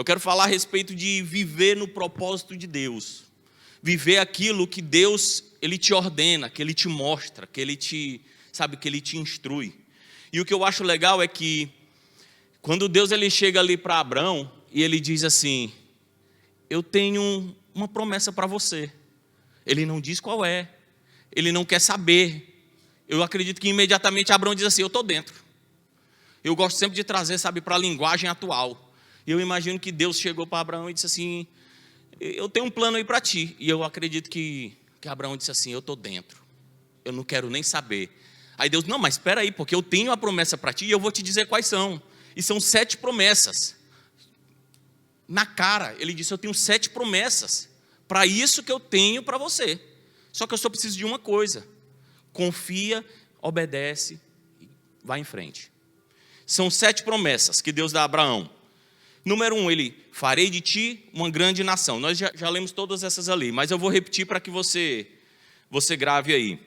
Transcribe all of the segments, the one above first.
Eu quero falar a respeito de viver no propósito de Deus. Viver aquilo que Deus, Ele te ordena, que Ele te mostra, que Ele te, que Ele te instrui. E o que eu acho legal é que, quando Deus ele chega ali para Abraão, e Ele diz assim, eu tenho uma promessa para você. Ele não diz qual é, Ele não quer saber. Eu acredito que imediatamente Abraão diz assim, eu estou dentro. Eu gosto sempre de trazer, para a linguagem atual. E eu imagino que Deus chegou para Abraão e disse assim, eu tenho um plano aí para ti. E eu acredito que Abraão disse assim, eu estou dentro. Eu não quero nem saber. Aí Deus, não, mas espera aí, porque eu tenho a promessa para ti e eu vou te dizer quais são. E são 7 promessas. Na cara, ele disse, eu tenho 7 promessas. Para isso que eu tenho para você. Só que eu só preciso de uma coisa. Confia, obedece, vai em frente. São 7 promessas que Deus dá a Abraão. Número 1, ele, farei de ti uma grande nação. Nós já lemos todas essas ali, mas eu vou repetir para que você grave aí.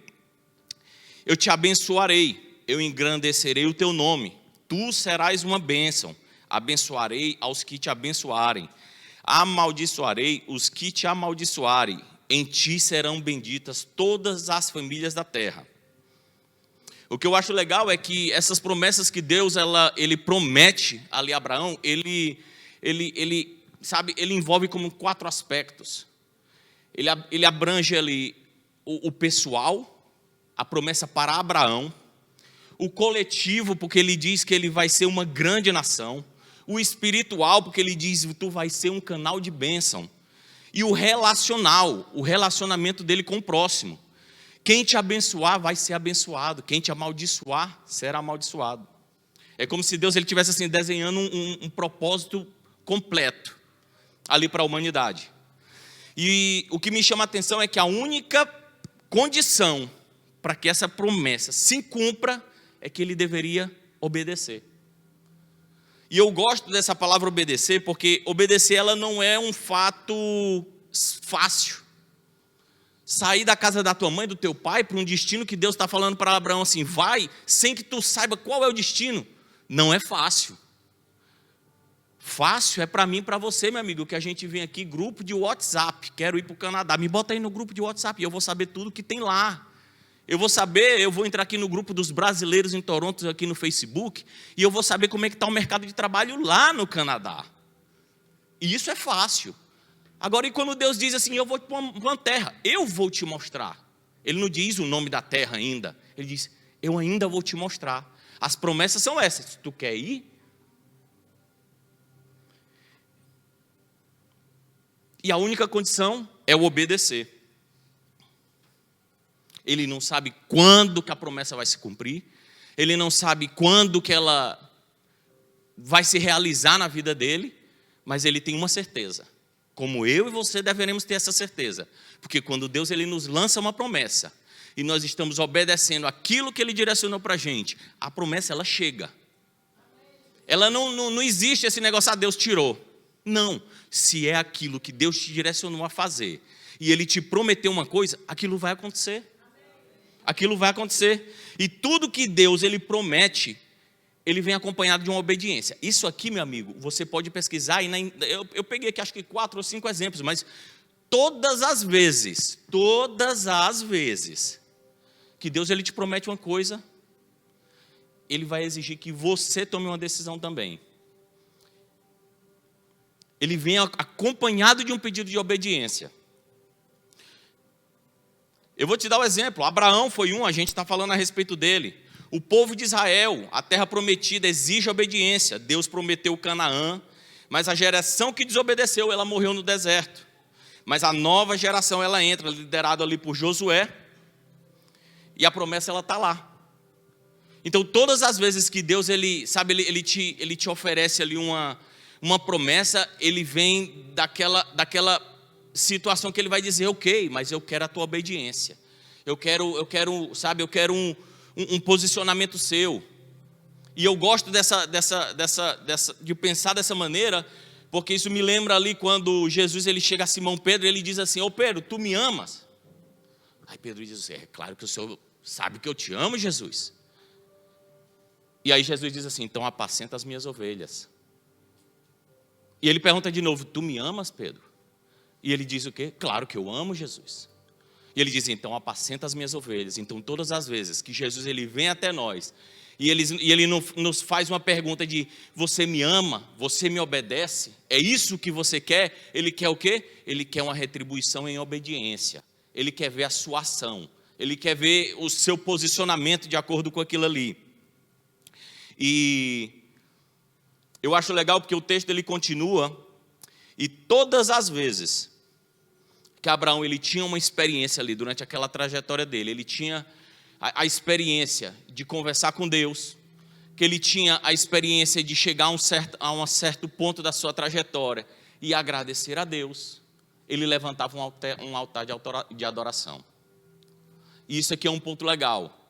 Eu te abençoarei, eu engrandecerei o teu nome. Tu serás uma bênção. Abençoarei aos que te abençoarem. Amaldiçoarei os que te amaldiçoarem. Em ti serão benditas todas as famílias da terra. O que eu acho legal é que essas promessas que Deus ele promete ali a Abraão, ele envolve como 4 aspectos. Ele abrange ali o pessoal, a promessa para Abraão, o coletivo, porque ele diz que ele vai ser uma grande nação, o espiritual, porque ele diz tu vai ser um canal de bênção, e o relacional, o relacionamento dele com o próximo. Quem te abençoar vai ser abençoado. Quem te amaldiçoar será amaldiçoado. É como se Deus ele tivesse assim, desenhando um propósito completo ali para a humanidade. E o que me chama a atenção é que a única condição para que essa promessa se cumpra é que ele deveria obedecer. E eu gosto dessa palavra obedecer, porque obedecer ela não é um fato fácil. Sair da casa da tua mãe, do teu pai, para um destino que Deus está falando para Abraão assim, vai, sem que tu saiba qual é o destino, não é fácil. Fácil é para mim e para você, meu amigo, que a gente vem aqui, grupo de WhatsApp, quero ir para o Canadá, me bota aí no grupo de WhatsApp, e eu vou saber tudo que tem lá. Eu vou entrar aqui no grupo dos brasileiros em Toronto, aqui no Facebook, e eu vou saber como é que está o mercado de trabalho lá no Canadá. E isso é fácil. Agora, e quando Deus diz assim, eu vou para uma terra, eu vou te mostrar. Ele não diz o nome da terra ainda. Ele diz, eu ainda vou te mostrar. As promessas são essas. Tu quer ir? E a única condição é o obedecer. Ele não sabe quando que a promessa vai se cumprir. Ele não sabe quando que ela vai se realizar na vida dele. Mas ele tem uma certeza. Como eu e você deveremos ter essa certeza. Porque quando Deus ele nos lança uma promessa e nós estamos obedecendo aquilo que Ele direcionou para a gente, a promessa ela chega. Ela não existe esse negócio, Deus tirou. Não, se é aquilo que Deus te direcionou a fazer e Ele te prometeu uma coisa, aquilo vai acontecer. Aquilo vai acontecer. E tudo que Deus ele promete, ele vem acompanhado de uma obediência. Isso aqui, meu amigo, você pode pesquisar. Eu peguei aqui acho que 4 ou 5 exemplos, mas todas as vezes que Deus ele te promete uma coisa, Ele vai exigir que você tome uma decisão também. Ele vem acompanhado de um pedido de obediência. Eu vou te dar um exemplo. Abraão foi a gente está falando a respeito dele. O povo de Israel, a terra prometida, exige obediência. Deus prometeu Canaã, mas a geração que desobedeceu, ela morreu no deserto. Mas a nova geração, ela entra, liderada ali por Josué, e a promessa, ela está lá. Então, todas as vezes que Deus, ele te oferece ali uma promessa, ele vem daquela situação que ele vai dizer, ok, mas eu quero a tua obediência. Eu quero um posicionamento seu. E eu gosto de pensar dessa maneira, porque isso me lembra ali quando Jesus ele chega a Simão Pedro e ele diz assim, ô Pedro, tu me amas? Aí Pedro diz assim, é claro que o Senhor sabe que eu te amo, Jesus. E aí Jesus diz assim, então apacenta as minhas ovelhas. E ele pergunta de novo, tu me amas, Pedro? E ele diz o quê? Claro que eu amo Jesus. E ele diz, então apacenta as minhas ovelhas. Então todas as vezes que Jesus ele vem até nós, e ele nos faz uma pergunta de, você me ama? Você me obedece? É isso que você quer? Ele quer o quê? Ele quer uma retribuição em obediência. Ele quer ver a sua ação. Ele quer ver o seu posicionamento de acordo com aquilo ali. E eu acho legal porque o texto ele continua, e todas as vezes que Abraão ele tinha uma experiência ali, durante aquela trajetória dele, ele tinha a experiência de conversar com Deus, que ele tinha a experiência de chegar a um certo ponto da sua trajetória e agradecer a Deus, ele levantava um altar de adoração. E isso aqui é um ponto legal,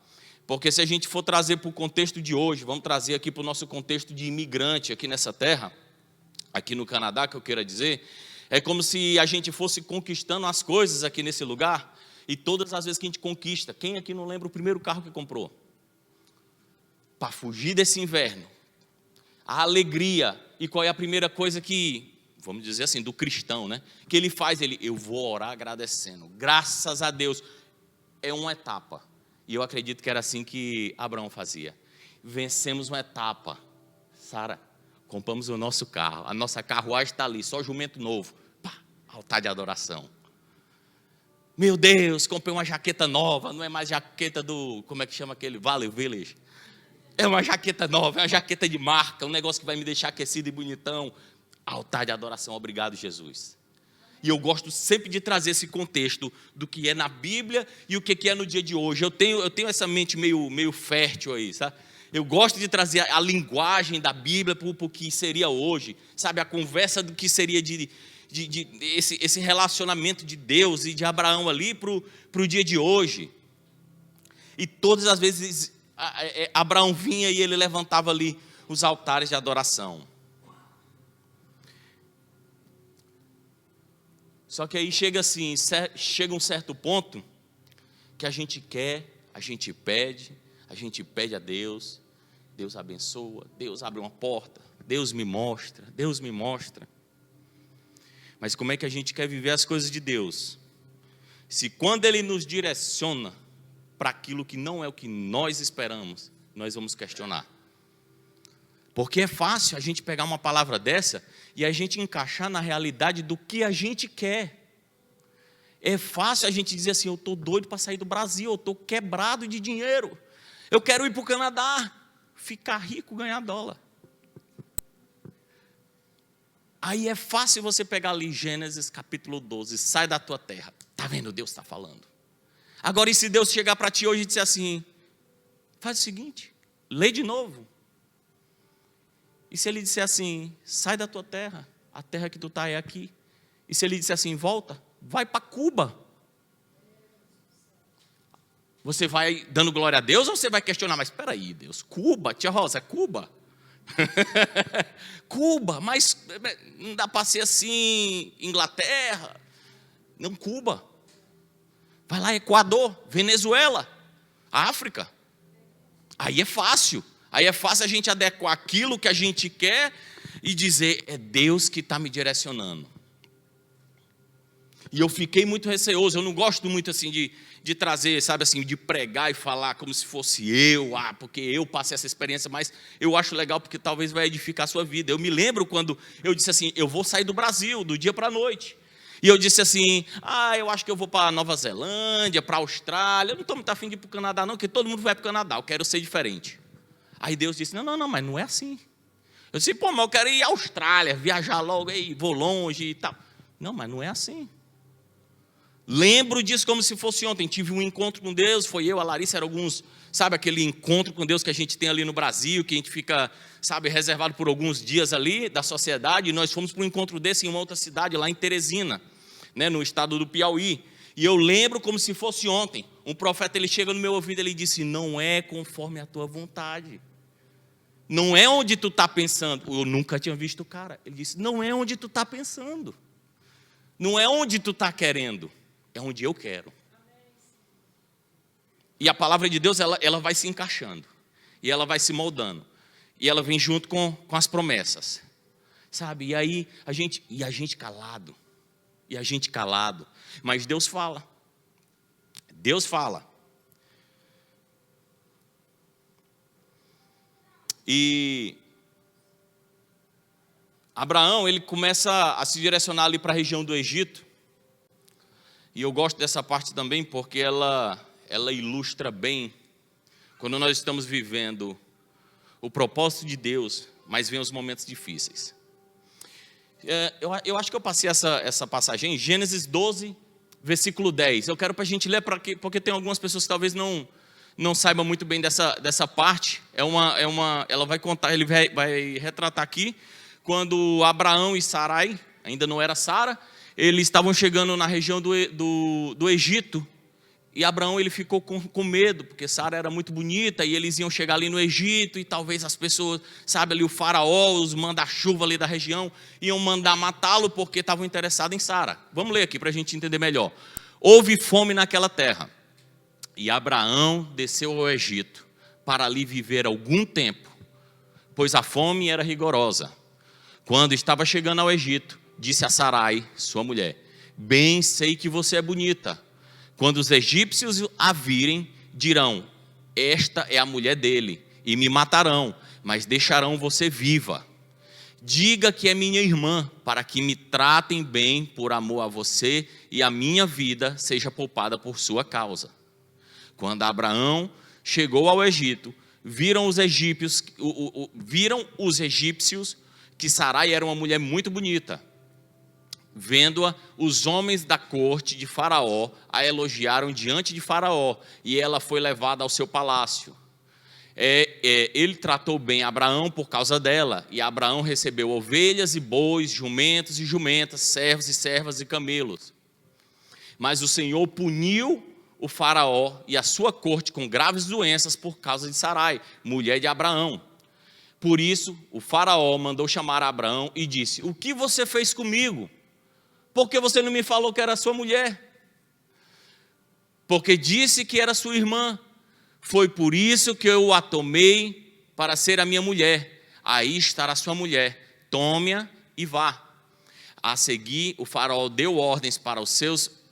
porque se a gente for trazer para o contexto de hoje, vamos trazer aqui para o nosso contexto de imigrante aqui nessa terra, aqui no Canadá, que eu queira dizer, é como se a gente fosse conquistando as coisas aqui nesse lugar, e todas as vezes que a gente conquista, quem aqui não lembra o primeiro carro que comprou? Para fugir desse inverno, a alegria, e qual é a primeira coisa que, vamos dizer assim, do cristão, né? Que ele faz, eu vou orar agradecendo, graças a Deus, é uma etapa. E eu acredito que era assim que Abraão fazia. Vencemos uma etapa. Sara, compramos o nosso carro. A nossa carruagem está ali, só jumento novo. Pá, altar de adoração. Meu Deus, comprei uma jaqueta nova. Não é mais jaqueta do, como é que chama aquele? Valley Village. É uma jaqueta nova, é uma jaqueta de marca. Um negócio que vai me deixar aquecido e bonitão. Altar de adoração, obrigado Jesus. E eu gosto sempre de trazer esse contexto do que é na Bíblia e o que é no dia de hoje. Eu tenho essa mente meio fértil aí, sabe? Eu gosto de trazer a linguagem da Bíblia para o que seria hoje, sabe? A conversa do que seria esse relacionamento de Deus e de Abraão ali para o dia de hoje. E todas as vezes Abraão vinha e ele levantava ali os altares de adoração. Só que aí chega um certo ponto que a gente quer, a gente pede a Deus, Deus abençoa, Deus abre uma porta, Deus me mostra. Mas como é que a gente quer viver as coisas de Deus? Se quando Ele nos direciona para aquilo que não é o que nós esperamos, nós vamos questionar. Porque é fácil a gente pegar uma palavra dessa e a gente encaixar na realidade do que a gente quer. É fácil a gente dizer assim, eu estou doido para sair do Brasil, eu estou quebrado de dinheiro. Eu quero ir para o Canadá, ficar rico, ganhar dólar. Aí é fácil você pegar ali Gênesis capítulo 12, sai da tua terra. Está vendo, Deus está falando. Agora e se Deus chegar para ti hoje e disser assim, faz o seguinte, lê de novo. E se ele disser assim, sai da tua terra, a terra que tu está é aqui. E se ele disser assim, volta, vai para Cuba. Você vai dando glória a Deus ou você vai questionar? Mas espera aí, Deus, Cuba, tia Rosa, Cuba? Cuba, mas não dá para ser assim, Inglaterra. Não, Cuba. Vai lá, Equador, Venezuela, África. Aí é fácil. Aí é fácil a gente adequar aquilo que a gente quer e dizer, é Deus que está me direcionando. E eu fiquei muito receoso, eu não gosto muito assim de trazer, sabe assim, de pregar e falar como se fosse eu, porque eu passei essa experiência, mas eu acho legal porque talvez vai edificar a sua vida. Eu me lembro quando eu disse assim, eu vou sair do Brasil, do dia para a noite. E eu disse assim, eu acho que eu vou para Nova Zelândia, para a Austrália, eu não estou muito afim de ir para o Canadá não, porque todo mundo vai para o Canadá, eu quero ser diferente. Aí Deus disse, não, mas não é assim. Eu disse, mas eu quero ir à Austrália, viajar logo, aí vou longe e tal. Não, mas não é assim. Lembro disso como se fosse ontem, tive um encontro com Deus, foi eu, a Larissa, eram alguns, sabe aquele encontro com Deus que a gente tem ali no Brasil, que a gente fica, sabe, reservado por alguns dias ali da sociedade, e nós fomos para um encontro desse em uma outra cidade, lá em Teresina, né, no estado do Piauí. E eu lembro como se fosse ontem, um profeta, ele chega no meu ouvido, ele disse, não é conforme a tua vontade. Não é onde tu está pensando. Eu nunca tinha visto o cara. Ele disse, não é onde tu está pensando. Não é onde tu está querendo. É onde eu quero. E a palavra de Deus, ela vai se encaixando. E ela vai se moldando. E ela vem junto com as promessas. sabe? E aí a gente calado, mas Deus fala. E Abraão, ele começa a se direcionar ali para a região do Egito. E eu gosto dessa parte também porque ela ilustra bem quando nós estamos vivendo o propósito de Deus, mas vem os momentos difíceis. Eu acho que eu passei essa passagem em Gênesis 12, versículo 10. Eu quero para a gente ler, porque tem algumas pessoas que talvez não saibam muito bem dessa parte. Ela vai contar, ele vai retratar aqui, quando Abraão e Sarai, ainda não era Sara, eles estavam chegando na região do Egito, e Abraão ele ficou com medo, porque Sara era muito bonita, e eles iam chegar ali no Egito, e talvez as pessoas, sabe, ali o faraó, os manda-chuva ali da região, iam mandar matá-lo, porque estavam interessados em Sara. Vamos ler aqui para a gente entender melhor. Houve fome naquela terra, e Abraão desceu ao Egito, para ali viver algum tempo, pois a fome era rigorosa. Quando estava chegando ao Egito, disse a Sarai, sua mulher: bem sei que você é bonita. Quando os egípcios a virem, dirão: esta é a mulher dele, e me matarão, mas deixarão você viva. Diga que é minha irmã, para que me tratem bem por amor a você, e a minha vida seja poupada por sua causa. Quando Abraão chegou ao Egito, viram os egípcios que Sarai era uma mulher muito bonita. Vendo-a, os homens da corte de Faraó a elogiaram diante de Faraó, e ela foi levada ao seu palácio. Ele tratou bem Abraão por causa dela, e Abraão recebeu ovelhas e bois, jumentos e jumentas, servos e servas e camelos. Mas o Senhor puniu o Faraó e a sua corte com graves doenças por causa de Sarai, mulher de Abraão. Por isso, o Faraó mandou chamar Abraão e disse: o que você fez comigo? Por que você não me falou que era sua mulher? Porque disse que era sua irmã. Foi por isso que eu a tomei para ser a minha mulher. Aí estará sua mulher. Tome-a e vá. A seguir, o Faraó deu ordens para os seus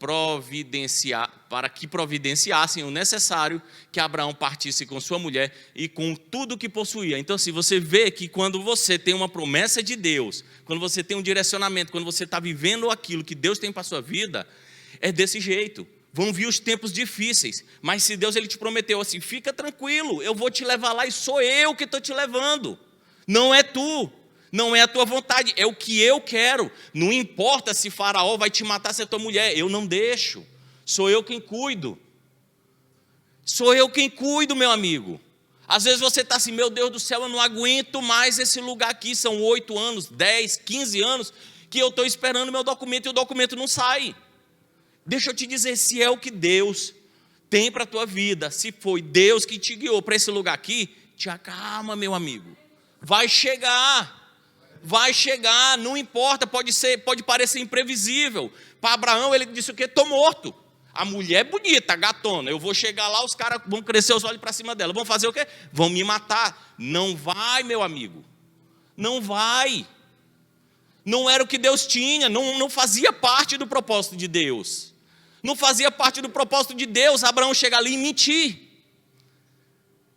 para que providenciassem o necessário, que Abraão partisse com sua mulher e com tudo que possuía. Então, assim, você vê que quando você tem uma promessa de Deus, quando você tem um direcionamento, quando você está vivendo aquilo que Deus tem para a sua vida, é desse jeito. Vão vir os tempos difíceis, mas se Deus ele te prometeu assim: fica tranquilo, eu vou te levar lá, e sou eu que estou te levando, não é tu. Não é a tua vontade, é o que eu quero. Não importa se Faraó vai te matar, se é tua mulher, eu não deixo. Sou eu quem cuido. Sou eu quem cuido, meu amigo. Às vezes você está assim: meu Deus do céu, eu não aguento mais esse lugar aqui. São 8 anos, 10, 15 anos que eu estou esperando meu documento e o documento não sai. Deixa eu te dizer, se é o que Deus tem para a tua vida, se foi Deus que te guiou para esse lugar aqui, te acalma, meu amigo. Vai chegar, não importa, pode parecer imprevisível. Para Abraão ele disse o quê? Estou morto. A mulher é bonita, gatona, eu vou chegar lá, os caras vão crescer os olhos para cima dela, vão fazer o quê? Vão me matar. Não vai, meu amigo, não vai. Não era o que Deus tinha, não fazia parte do propósito de Deus. Não fazia parte do propósito de Deus Abraão chegar ali e mentir.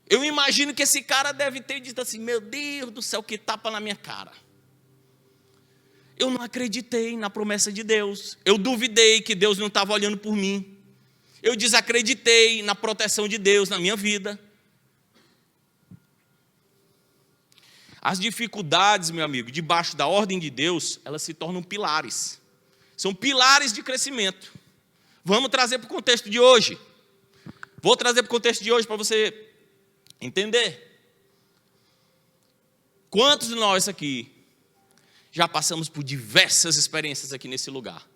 Eu imagino que esse cara deve ter dito assim: meu Deus do céu, que tapa na minha cara. Eu não acreditei na promessa de Deus. Eu duvidei que Deus não estava olhando por mim. Eu desacreditei na proteção de Deus na minha vida. As dificuldades, meu amigo, debaixo da ordem de Deus, elas se tornam pilares. São pilares de crescimento. Vamos trazer para o contexto de hoje. Vou trazer para o contexto de hoje para você entender. Quantos de nós aqui já passamos por diversas experiências aqui nesse lugar?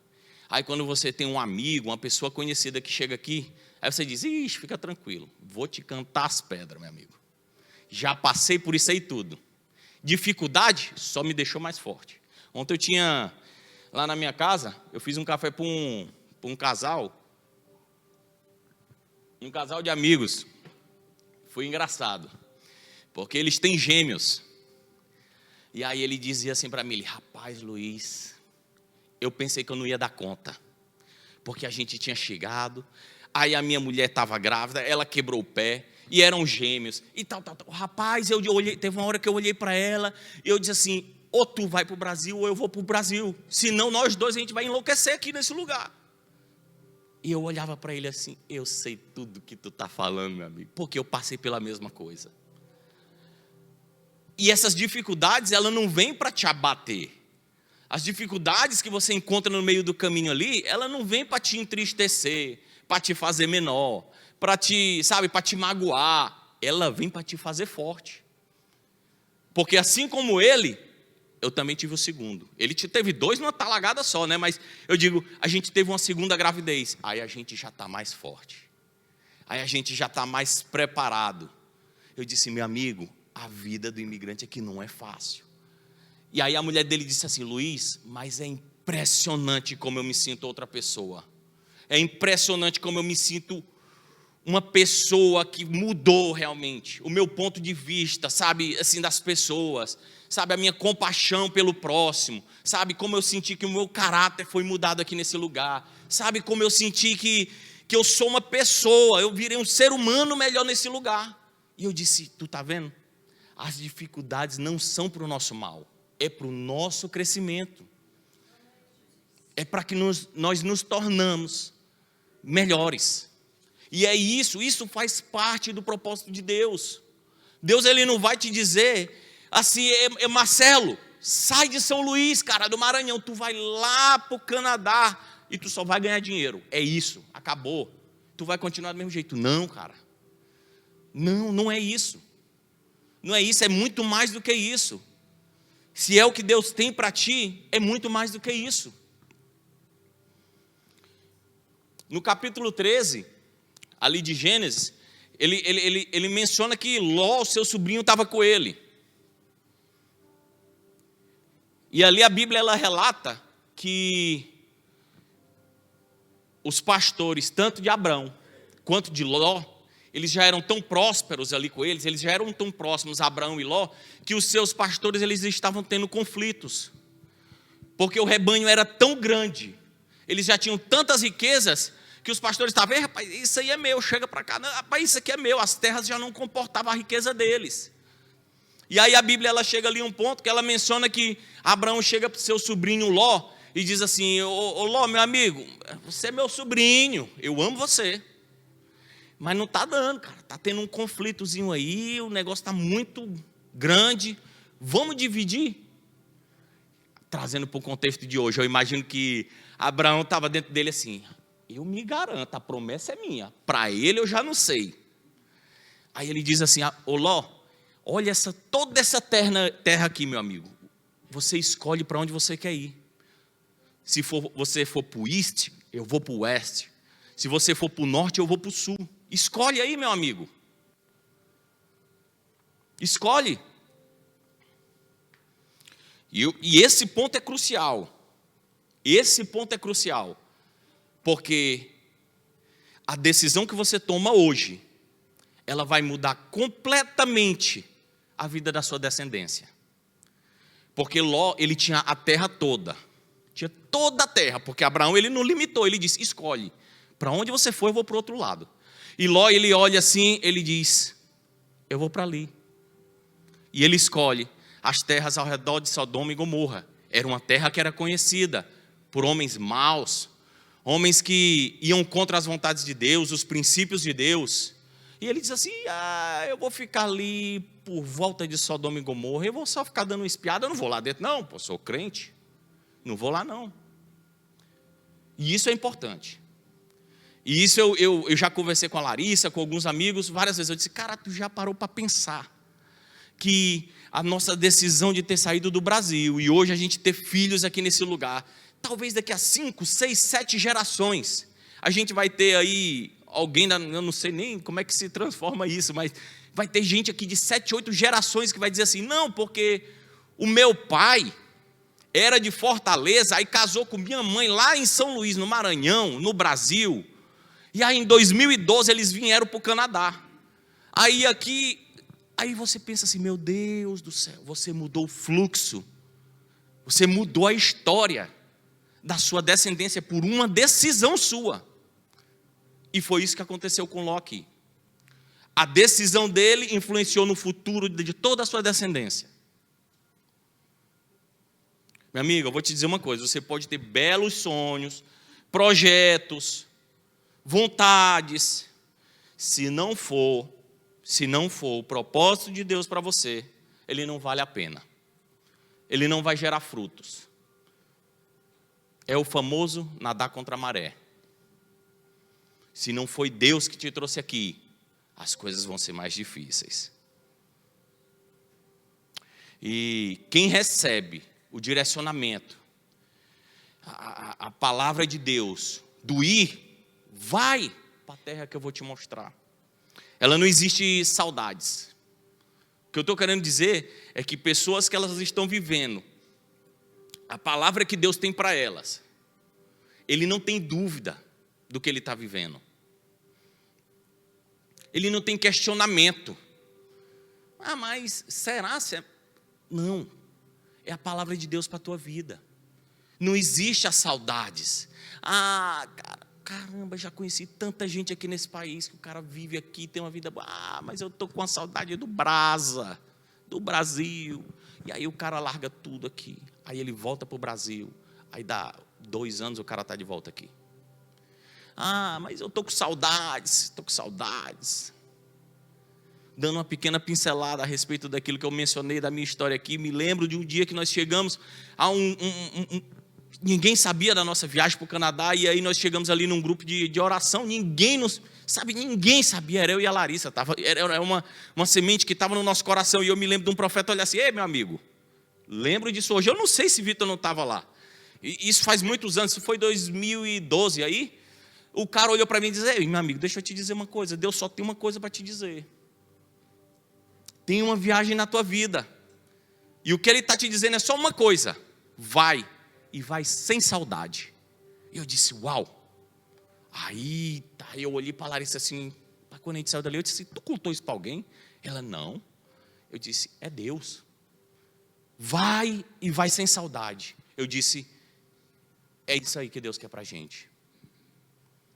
Aí quando você tem um amigo, uma pessoa conhecida que chega aqui, aí você diz: ixi, fica tranquilo, vou te cantar as pedras, meu amigo. Já passei por isso aí tudo. Dificuldade só me deixou mais forte. Ontem eu tinha, lá na minha casa, eu fiz um café para um casal de amigos. Foi engraçado, porque eles têm gêmeos. E aí ele dizia assim para mim, rapaz, Luiz, eu pensei que eu não ia dar conta, porque a gente tinha chegado, aí a minha mulher estava grávida, ela quebrou o pé, e eram gêmeos, e tal. Rapaz, eu olhei, teve uma hora que eu olhei para ela, e eu disse assim, ou tu vai para o Brasil, ou eu vou para o Brasil, senão nós dois a gente vai enlouquecer aqui nesse lugar. E eu olhava para ele assim, eu sei tudo que tu está falando, meu amigo, porque eu passei pela mesma coisa. E essas dificuldades, elas não vêm para te abater. As dificuldades que você encontra no meio do caminho ali, elas não vêm para te entristecer, para te fazer menor, para te, sabe, para te magoar. Ela vem para te fazer forte. Porque assim como ele, eu também tive o segundo. Ele teve 2 numa talagada só, né? Mas eu digo, a gente teve uma segunda gravidez. Aí a gente já está mais forte. Aí a gente já está mais preparado. Eu disse, meu amigo, a vida do imigrante aqui não é fácil. E aí a mulher dele disse assim, Luiz, mas é impressionante como eu me sinto outra pessoa. É impressionante como eu me sinto uma pessoa que mudou realmente. O meu ponto de vista, sabe, assim, das pessoas. Sabe, a minha compaixão pelo próximo. Sabe, como eu senti que o meu caráter foi mudado aqui nesse lugar. Sabe, como eu senti que eu sou uma pessoa, eu virei um ser humano melhor nesse lugar. E eu disse, tu tá vendo? As dificuldades não são para o nosso mal. É para o nosso crescimento. É para que nós nos tornamos melhores. E é isso faz parte do propósito de Deus. Deus, ele não vai te dizer assim, Marcelo, sai de São Luís, cara, do Maranhão, tu vai lá para o Canadá e tu só vai ganhar dinheiro. É isso, acabou. Tu vai continuar do mesmo jeito. Não, cara. Não é isso. Não é isso, é muito mais do que isso. Se é o que Deus tem para ti, é muito mais do que isso. No capítulo 13, ali de Gênesis, ele menciona que Ló, seu sobrinho, estava com ele. E ali a Bíblia, ela relata que os pastores, tanto de Abrão quanto de Ló, eles já eram tão prósperos ali com eles já eram tão próximos, Abrão e Ló, que os seus pastores, eles estavam tendo conflitos. Porque o rebanho era tão grande, eles já tinham tantas riquezas, que os pastores estavam, rapaz, isso aí é meu, chega para cá, não, rapaz, isso aqui é meu, as terras já não comportavam a riqueza deles. E aí a Bíblia, ela chega ali um ponto que ela menciona que Abraão chega para o seu sobrinho Ló e diz assim, ô Ló, meu amigo, você é meu sobrinho, eu amo você. Mas não está dando, cara, está tendo um conflitozinho aí, o negócio está muito grande, vamos dividir? Trazendo para o contexto de hoje, eu imagino que Abraão estava dentro dele assim, eu me garanto, a promessa é minha, para ele eu já não sei. Aí ele diz assim, ô Ló, olha toda essa terra aqui, meu amigo, você escolhe para onde você quer ir. Se você for para o East, eu vou para o West. Se você for para o Norte, eu vou para o Sul. Escolhe aí, meu amigo. Escolhe. E esse ponto é crucial. Esse ponto é crucial. Porque a decisão que você toma hoje, ela vai mudar completamente a vida da sua descendência. Porque Ló, ele tinha a terra toda. Tinha toda a terra. Porque Abraão, ele não limitou. Ele disse, escolhe. Para onde você for, eu vou para o outro lado. E Ló, ele olha assim, ele diz, eu vou para ali. E ele escolhe as terras ao redor de Sodoma e Gomorra. Era uma terra que era conhecida por homens maus, homens que iam contra as vontades de Deus, os princípios de Deus. E ele diz assim, eu vou ficar ali por volta de Sodoma e Gomorra, eu vou só ficar dando uma espiada, eu não vou lá dentro não, sou crente, não vou lá não. E isso é importante. E isso eu já conversei com a Larissa, com alguns amigos, várias vezes. Eu disse, cara, tu já parou para pensar que a nossa decisão de ter saído do Brasil e hoje a gente ter filhos aqui nesse lugar, talvez daqui a 5, 6, 7 gerações, a gente vai ter aí alguém, eu não sei nem como é que se transforma isso, mas vai ter gente aqui de 7, 8 gerações que vai dizer assim, não, porque o meu pai era de Fortaleza, aí casou com minha mãe lá em São Luís, no Maranhão, no Brasil. E aí em 2012 eles vieram para o Canadá. Aí aqui Aí você pensa assim, meu Deus do céu, você mudou o fluxo, você mudou a história da sua descendência por uma decisão sua. E foi isso que aconteceu com Ló. A decisão dele influenciou no futuro de toda a sua descendência. Meu amigo, eu vou te dizer uma coisa, você pode ter belos sonhos, projetos, vontades, se não for o propósito de Deus para você, ele não vale a pena. Ele não vai gerar frutos. É o famoso nadar contra a maré. Se não foi Deus que te trouxe aqui, as coisas vão ser mais difíceis. E quem recebe o direcionamento, a palavra de Deus, do ir, vai para a terra que eu vou te mostrar. Ela não existe saudades. O que eu estou querendo dizer é que pessoas que elas estão vivendo a palavra que Deus tem para elas, ele não tem dúvida do que ele está vivendo. Ele não tem questionamento. Ah, mas será? Não. É a palavra de Deus para a tua vida. Não existe as saudades. Ah, caramba, já conheci tanta gente aqui nesse país que o cara vive aqui, tem uma vida boa. Ah, mas eu estou com a saudade do Brasil. E aí o cara larga tudo aqui. Aí ele volta para o Brasil. Aí dá 2 anos o cara está de volta aqui. Ah, mas eu estou com saudades. Dando uma pequena pincelada a respeito daquilo que eu mencionei da minha história aqui, me lembro de um dia que nós chegamos a ninguém sabia da nossa viagem para o Canadá, e aí nós chegamos ali num grupo de oração, ninguém sabia, era eu e a Larissa, era uma semente que estava no nosso coração, e eu me lembro de um profeta olhar assim, ei meu amigo, lembro disso hoje, eu não sei se Vitor não estava lá, isso faz muitos anos, isso foi 2012 aí, o cara olhou para mim e disse, ei meu amigo, deixa eu te dizer uma coisa, Deus só tem uma coisa para te dizer, tem uma viagem na tua vida, e o que Ele está te dizendo é só uma coisa, vai, e vai sem saudade. E eu disse, uau. Aí eu olhei para a Larissa assim, quando a gente saiu dali, eu disse, tu contou isso para alguém? Ela, não. Eu disse, é Deus. Vai e vai sem saudade. Eu disse, é isso aí que Deus quer para a gente.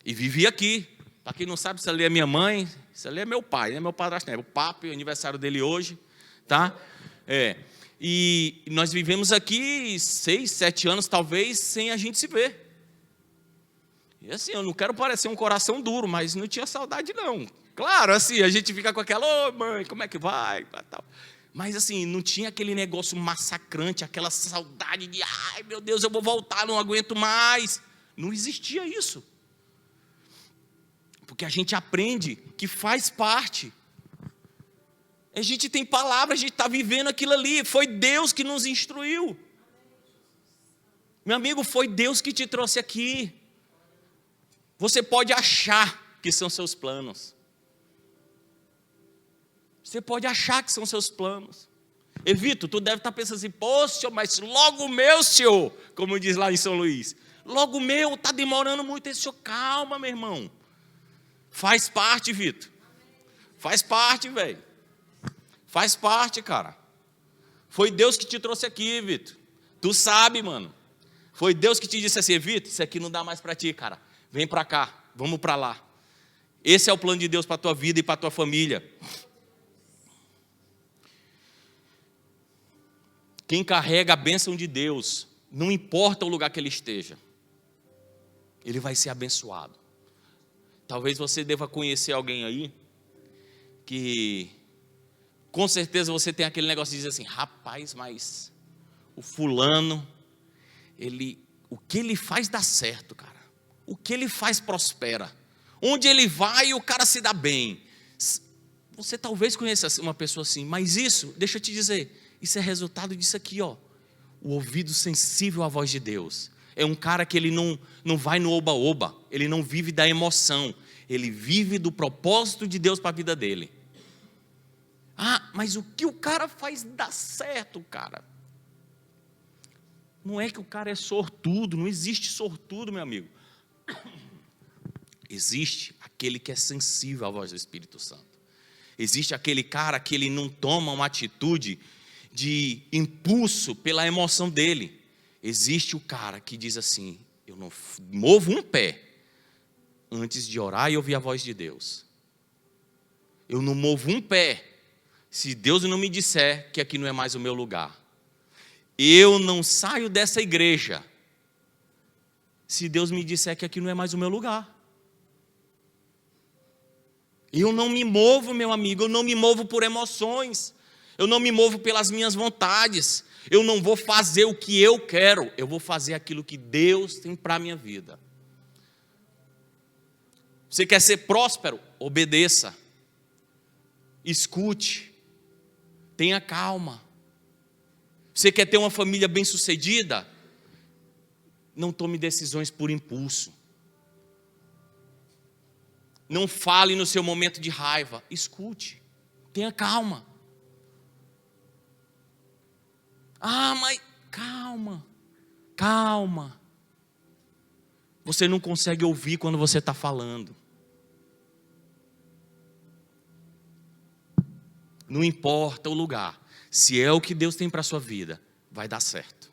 E vivi aqui. Para quem não sabe, isso ali é minha mãe, isso ali é meu pai, né? Meu padrasto, né? O papo, aniversário dele hoje, tá? E nós vivemos aqui 6, 7 anos, talvez, sem a gente se ver. E assim, eu não quero parecer um coração duro, mas não tinha saudade, não. Claro, assim, a gente fica com aquela, ô mãe, como é que vai? Mas assim, não tinha aquele negócio massacrante, aquela saudade de, ai meu Deus, eu vou voltar, não aguento mais. Não existia isso. Porque a gente aprende que faz parte. A gente tem palavra, a gente está vivendo aquilo ali. Foi Deus que nos instruiu. Meu amigo, foi Deus que te trouxe aqui. Você pode achar que são seus planos. Você pode achar que são seus planos. E Vitor, tu deve estar pensando assim, poxa, mas logo o meu, senhor, como diz lá em São Luís. Logo o meu, está demorando muito. Senhor, calma, meu irmão. Faz parte, Vitor. Faz parte, velho. Faz parte, cara. Foi Deus que te trouxe aqui, Vitor. Tu sabe, mano. Foi Deus que te disse assim, Vitor, isso aqui não dá mais para ti, cara. Vem para cá, vamos para lá. Esse é o plano de Deus para a tua vida e para a tua família. Quem carrega a bênção de Deus, não importa o lugar que ele esteja, ele vai ser abençoado. Talvez você deva conhecer alguém aí que com certeza você tem aquele negócio de dizer assim, rapaz, mas o fulano, o que ele faz dá certo, cara. O que ele faz prospera. Onde ele vai, o cara se dá bem. Você talvez conheça uma pessoa assim, mas isso, deixa eu te dizer, isso é resultado disso aqui, ó. O ouvido sensível à voz de Deus. É um cara que ele não vai no oba-oba, ele não vive da emoção, ele vive do propósito de Deus para a vida dele. Ah, mas o que o cara faz dá certo, cara. Não é que o cara é sortudo, não existe sortudo, meu amigo. Existe aquele que é sensível à voz do Espírito Santo. Existe aquele cara que ele não toma uma atitude de impulso pela emoção dele. Existe o cara que diz assim: eu não movo um pé antes de orar e ouvir a voz de Deus. Eu não movo um pé se Deus não me disser que aqui não é mais o meu lugar. Eu não saio dessa igreja se Deus me disser que aqui não é mais o meu lugar. Eu não me movo, meu amigo, eu não me movo por emoções. Eu não me movo pelas minhas vontades. Eu não vou fazer o que eu quero. Eu vou fazer aquilo que Deus tem para a minha vida. Você quer ser próspero? Obedeça. Escute. Tenha calma. Você quer ter uma família bem-sucedida? Não tome decisões por impulso. Não fale no seu momento de raiva. Escute. Tenha calma. Ah, mas calma. Calma. Você não consegue ouvir quando você está falando. Não importa o lugar. Se é o que Deus tem para a sua vida, vai dar certo.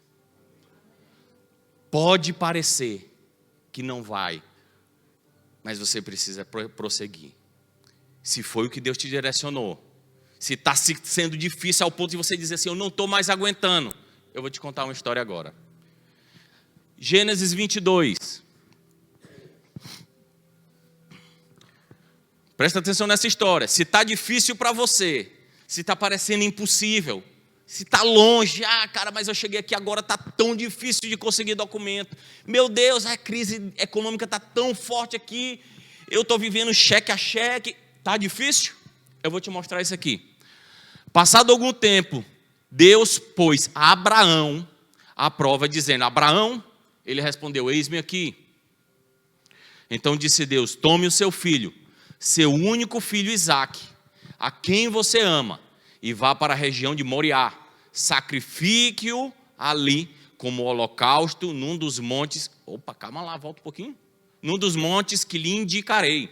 Pode parecer que não vai, mas você precisa prosseguir. Se foi o que Deus te direcionou, se está sendo difícil ao ponto de você dizer assim: eu não estou mais aguentando, eu vou te contar uma história agora. Gênesis 22. Presta atenção nessa história. Se está difícil para você, se está parecendo impossível, se está longe, cara, mas eu cheguei aqui agora, está tão difícil de conseguir documento. Meu Deus, a crise econômica está tão forte aqui, eu estou vivendo cheque a cheque. Está difícil? Eu vou te mostrar isso aqui. Passado algum tempo, Deus pôs a Abraão à prova, dizendo: Abraão, ele respondeu: eis-me aqui. Então disse Deus: tome o seu filho, seu único filho Isaque, a quem você ama, e vá para a região de Moriá. Sacrifique-o ali como holocausto num dos montes. Opa, calma lá, volta um pouquinho. Num dos montes que lhe indicarei.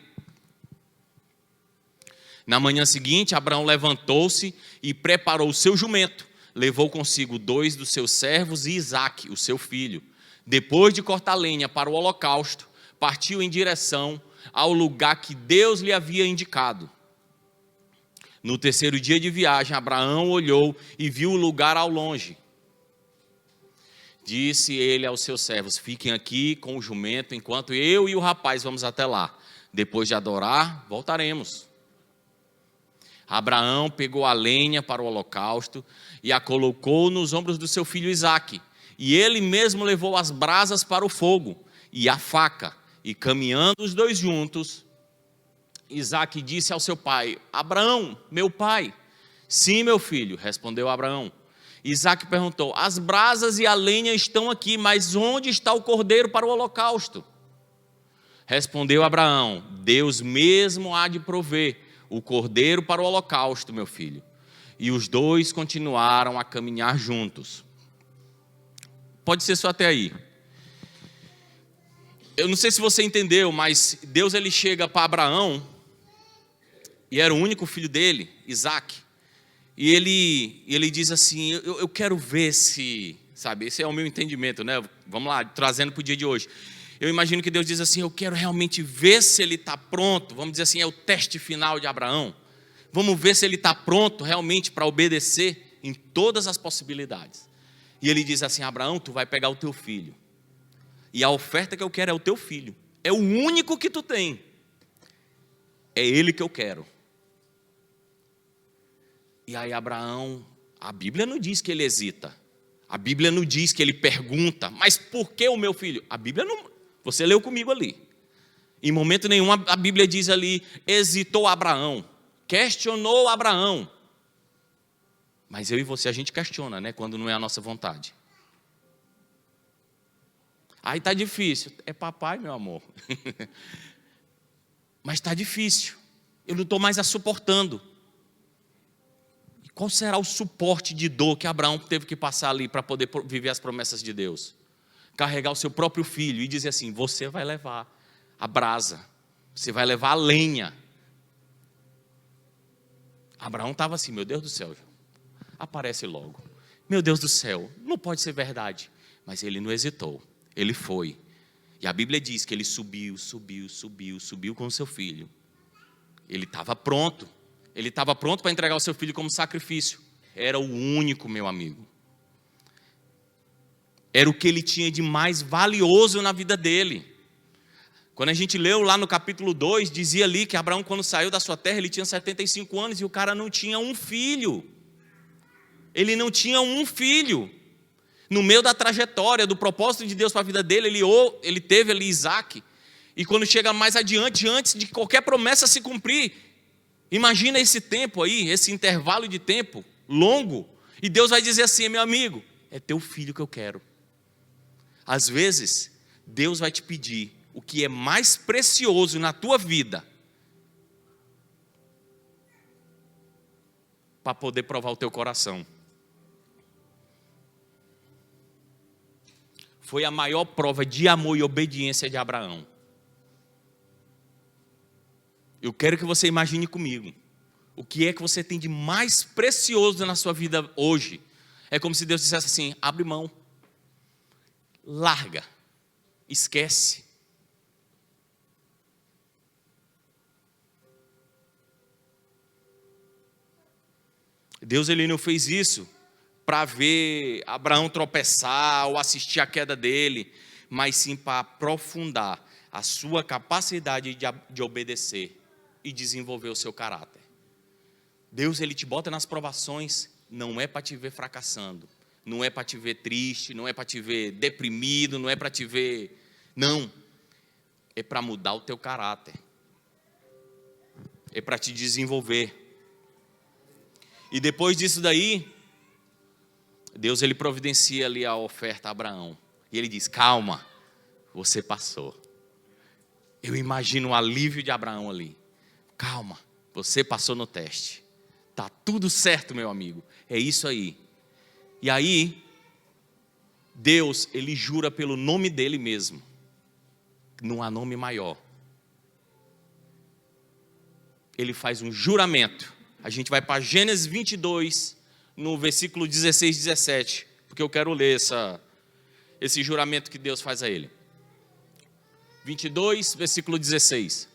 Na manhã seguinte, Abraão levantou-se e preparou o seu jumento. Levou consigo 2 dos seus servos e Isaque, o seu filho. Depois de cortar lenha para o holocausto, partiu em direção ao lugar que Deus lhe havia indicado. No terceiro dia de viagem, Abraão olhou e viu o lugar ao longe. Disse ele aos seus servos: fiquem aqui com o jumento, enquanto eu e o rapaz vamos até lá. Depois de adorar, voltaremos. Abraão pegou a lenha para o holocausto e a colocou nos ombros do seu filho Isaque. E ele mesmo levou as brasas para o fogo e a faca. E caminhando os dois juntos, Isaque disse ao seu pai: Abraão, meu pai. Sim, meu filho, respondeu Abraão. Isaque perguntou: as brasas e a lenha estão aqui, mas onde está o cordeiro para o holocausto? Respondeu Abraão: Deus mesmo há de prover o cordeiro para o holocausto, meu filho. E os dois continuaram a caminhar juntos. Pode ser só até aí. Eu não sei se você entendeu, mas Deus ele chega para Abraão, e era o único filho dele, Isaque, e ele diz assim: eu quero ver se, sabe, esse é o meu entendimento, né? Vamos lá, trazendo para o dia de hoje. Eu imagino que Deus diz assim: eu quero realmente ver se ele está pronto. Vamos dizer assim, é o teste final de Abraão. Vamos ver se ele está pronto realmente para obedecer em todas as possibilidades. E ele diz assim: Abraão, tu vai pegar o teu filho, e a oferta que eu quero é o teu filho. É o único que tu tem. É ele que eu quero. E aí Abraão, a Bíblia não diz que ele hesita. A Bíblia não diz que ele pergunta: mas por que o meu filho? A Bíblia não... Você leu comigo ali. Em momento nenhum a Bíblia diz ali: hesitou Abraão, questionou Abraão. Mas eu e você, a gente questiona, né? Quando não é a nossa vontade. Aí está difícil. É papai, meu amor. Mas está difícil. Eu não estou mais a suportando. E qual será o suporte de dor que Abraão teve que passar ali para poder viver as promessas de Deus? Carregar o seu próprio filho e dizer assim: você vai levar a brasa, você vai levar a lenha. Abraão estava assim, meu Deus do céu, aparece logo. Meu Deus do céu, não pode ser verdade. Mas ele não hesitou, ele foi. E a Bíblia diz que ele subiu com o seu filho. Ele estava pronto. Ele estava pronto para entregar o seu filho como sacrifício. Era o único, meu amigo. Era o que ele tinha de mais valioso na vida dele. Quando a gente leu lá no capítulo 2, dizia ali que Abraão, quando saiu da sua terra, ele tinha 75 anos e o cara não tinha um filho. Ele não tinha um filho. No meio da trajetória, do propósito de Deus para a vida dele, ele teve ali Isaac. E quando chega mais adiante, antes de qualquer promessa se cumprir, imagina esse tempo aí, esse intervalo de tempo longo, e Deus vai dizer assim, meu amigo, é teu filho que eu quero. Às vezes, Deus vai te pedir o que é mais precioso na tua vida, para poder provar o teu coração. Foi a maior prova de amor e obediência de Abraão. Eu quero que você imagine comigo. O que é que você tem de mais precioso na sua vida hoje? É como se Deus dissesse assim, abre mão. Larga. Esquece. Deus ele não fez isso para ver Abraão tropeçar ou assistir a queda dele, mas sim para aprofundar a sua capacidade de obedecer e desenvolver o seu caráter. Deus ele te bota nas provações, não é para te ver fracassando, não é para te ver triste, não é para te ver deprimido, não é para te ver... Não, é para mudar o teu caráter, é para te desenvolver. E depois disso daí, Deus ele providencia ali a oferta a Abraão. E ele diz, calma, você passou. Eu imagino o alívio de Abraão ali. Calma, você passou no teste. Tá tudo certo, meu amigo. É isso aí. E aí, Deus, ele jura pelo nome dele mesmo. Não há nome maior. Ele faz um juramento. A gente vai para Gênesis 22, no versículo 16 e 17. Porque eu quero ler esse juramento que Deus faz a ele. 22, versículo 16.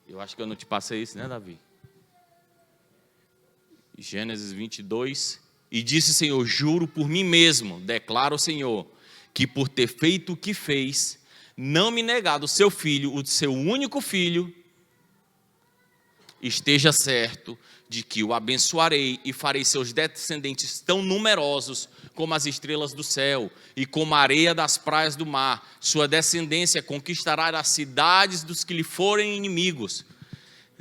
Eu acho que eu não te passei isso, né, Davi? Gênesis 22. E disse o Senhor, juro por mim mesmo, declara o Senhor, que por ter feito o que fez, não me negado o seu filho, o seu único filho, esteja certo de que o abençoarei e farei seus descendentes tão numerosos como as estrelas do céu e como a areia das praias do mar. Sua descendência conquistará as cidades dos que lhe forem inimigos.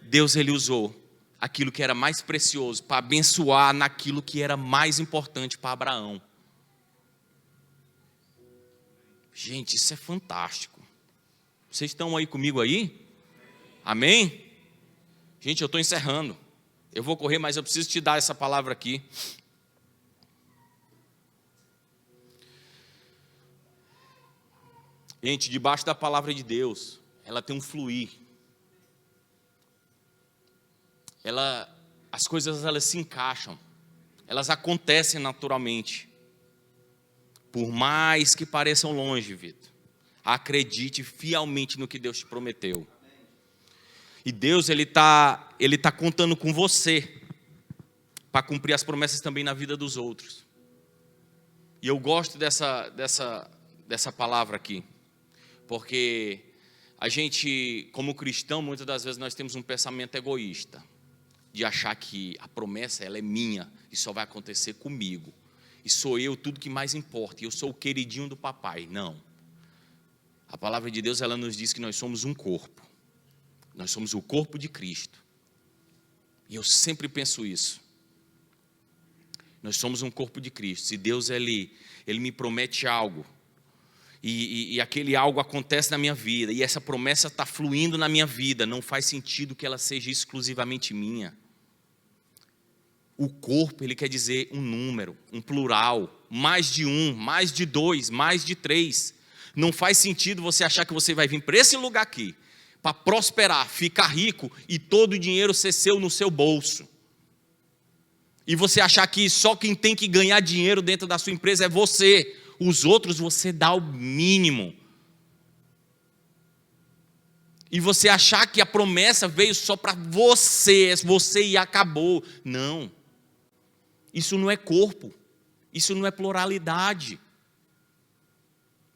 Deus ele usou aquilo que era mais precioso para abençoar naquilo que era mais importante para Abraão. Gente, isso é fantástico. Vocês estão aí comigo aí? Amém? Gente, eu estou encerrando. Eu vou correr, mas eu preciso te dar essa palavra aqui. Gente, debaixo da palavra de Deus, ela tem um fluir. As coisas elas se encaixam. Elas acontecem naturalmente. Por mais que pareçam longe, Vitor, acredite fielmente no que Deus te prometeu. E Deus ele tá contando com você para cumprir as promessas também na vida dos outros. E eu gosto dessa palavra aqui, porque a gente, como cristão, muitas das vezes nós temos um pensamento egoísta, de achar que a promessa ela é minha e só vai acontecer comigo. E sou eu tudo que mais importa, e eu sou o queridinho do papai. Não. A palavra de Deus ela nos diz que nós somos um corpo. Nós somos o corpo de Cristo. E eu sempre penso isso. Nós somos um corpo de Cristo. Se Deus ele me promete algo, e aquele algo acontece na minha vida, e essa promessa está fluindo na minha vida, não faz sentido que ela seja exclusivamente minha. O corpo, ele quer dizer um número, um plural, mais de um, mais de dois, mais de três. Não faz sentido você achar que você vai vir para esse lugar aqui, para prosperar, ficar rico e todo o dinheiro ser seu no seu bolso. E você achar que só quem tem que ganhar dinheiro dentro da sua empresa é você. Os outros você dá o mínimo. E você achar que a promessa veio só para você e acabou. Não. Isso não é corpo. Isso não é pluralidade.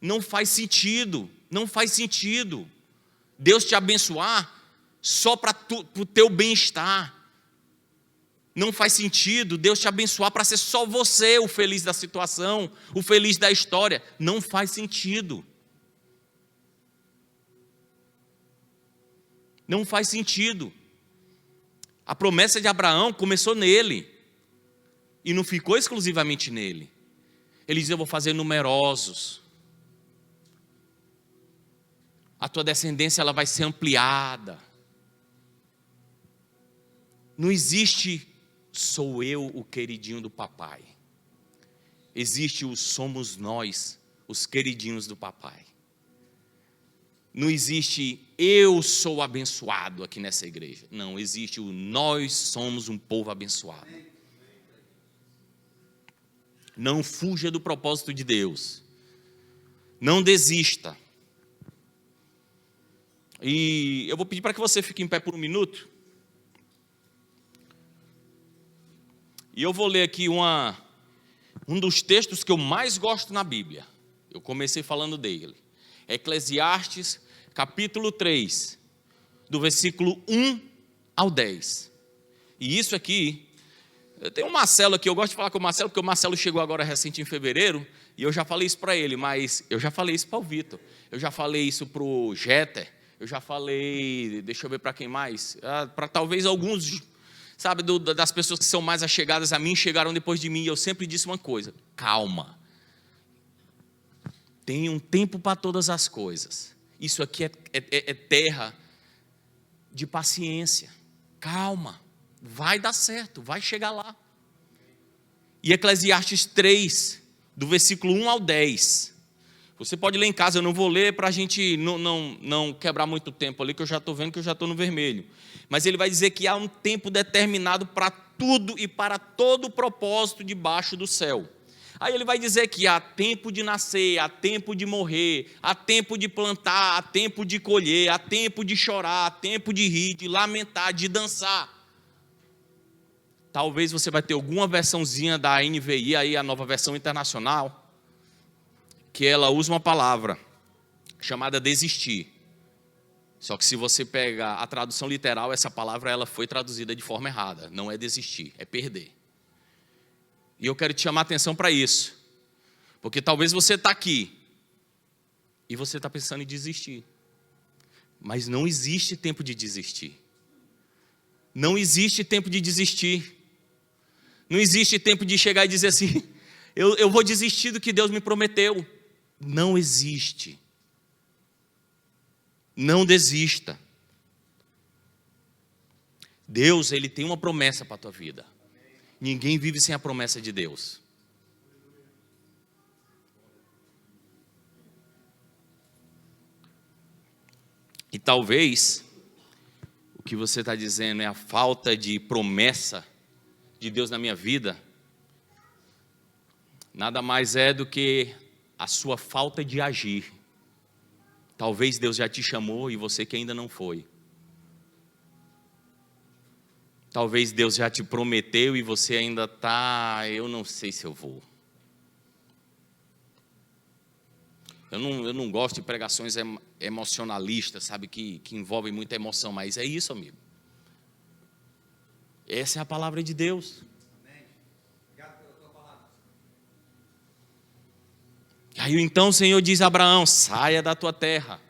Não faz sentido. Não faz sentido. Deus te abençoar só para o teu bem-estar. Não faz sentido Deus te abençoar para ser só você o feliz da situação, o feliz da história. Não faz sentido. Não faz sentido. A promessa de Abraão começou nele. E não ficou exclusivamente nele. Ele diz: eu vou fazer numerosos. A tua descendência ela vai ser ampliada. Não existe sou eu o queridinho do papai. Existe o somos nós, os queridinhos do papai. Não existe eu sou abençoado aqui nessa igreja. Não, existe o nós somos um povo abençoado. Não fuja do propósito de Deus. Não desista. E eu vou pedir para que você fique em pé por um minuto. E eu vou ler aqui um dos textos que eu mais gosto na Bíblia. Eu comecei falando dele. Eclesiastes, capítulo 3, do versículo 1 ao 10. E isso aqui, eu tenho um Marcelo aqui, eu gosto de falar com o Marcelo, porque o Marcelo chegou agora recente em fevereiro, e eu já falei isso para ele, mas eu já falei isso para o Vitor, eu já falei isso para o Jeter, eu já falei, deixa eu ver para quem mais, para talvez alguns, sabe, das pessoas que são mais achegadas a mim, chegaram depois de mim, e eu sempre disse uma coisa: calma, tem um tempo para todas as coisas. Isso aqui é terra de paciência. Calma, vai dar certo, vai chegar lá. E Eclesiastes 3, do versículo 1 ao 10. Você pode ler em casa, eu não vou ler para a gente não quebrar muito tempo ali, que eu já estou vendo que eu já estou no vermelho. Mas ele vai dizer que há um tempo determinado para tudo e para todo o propósito debaixo do céu. Aí ele vai dizer que há tempo de nascer, há tempo de morrer, há tempo de plantar, há tempo de colher, há tempo de chorar, há tempo de rir, de lamentar, de dançar. Talvez você vai ter alguma versãozinha da NVI, aí a nova versão internacional, que ela usa uma palavra chamada desistir. Só que se você pega a tradução literal, essa palavra ela foi traduzida de forma errada. Não é desistir, é perder. E eu quero te chamar a atenção para isso. Porque talvez você está aqui e você está pensando em desistir. Mas não existe tempo de desistir. Não existe tempo de desistir. Não existe tempo de chegar e dizer assim: eu vou desistir do que Deus me prometeu. Não existe. Não desista. Deus, Ele tem uma promessa para a tua vida. Ninguém vive sem a promessa de Deus. E talvez o que você está dizendo é a falta de promessa de Deus na minha vida. Nada mais é do que a sua falta de agir. Talvez Deus já te chamou e você que ainda não foi. Talvez Deus já te prometeu e você ainda está, eu não sei se eu vou. Eu não gosto de pregações emocionalistas, sabe, que envolvem muita emoção, mas é isso, amigo. Essa é a palavra de Deus. Amém. Obrigado pela tua palavra. Aí então o Senhor diz a Abraão: saia da tua terra.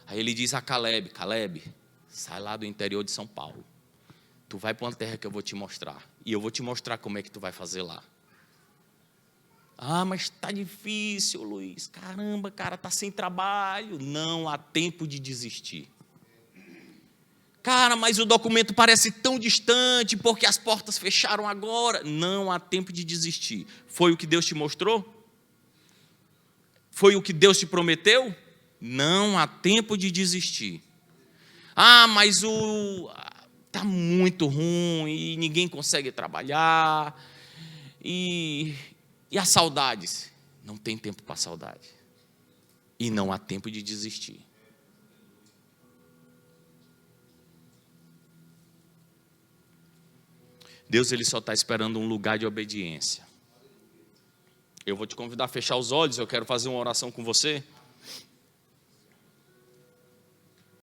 Aí ele diz a Caleb: Caleb, sai lá do interior de São Paulo. Tu vai para uma terra que eu vou te mostrar. E eu vou te mostrar como é que tu vai fazer lá. Ah, mas está difícil, Luiz. Caramba, cara, está sem trabalho. Não há tempo de desistir. Cara, mas o documento parece tão distante porque as portas fecharam agora. Não há tempo de desistir. Foi o que Deus te mostrou? Foi o que Deus te prometeu? Não há tempo de desistir. Mas tá muito ruim e ninguém consegue trabalhar. E as saudades? Não tem tempo para saudade. E não há tempo de desistir. Deus, Ele só está esperando um lugar de obediência. Eu vou te convidar a fechar os olhos, eu quero fazer uma oração com você.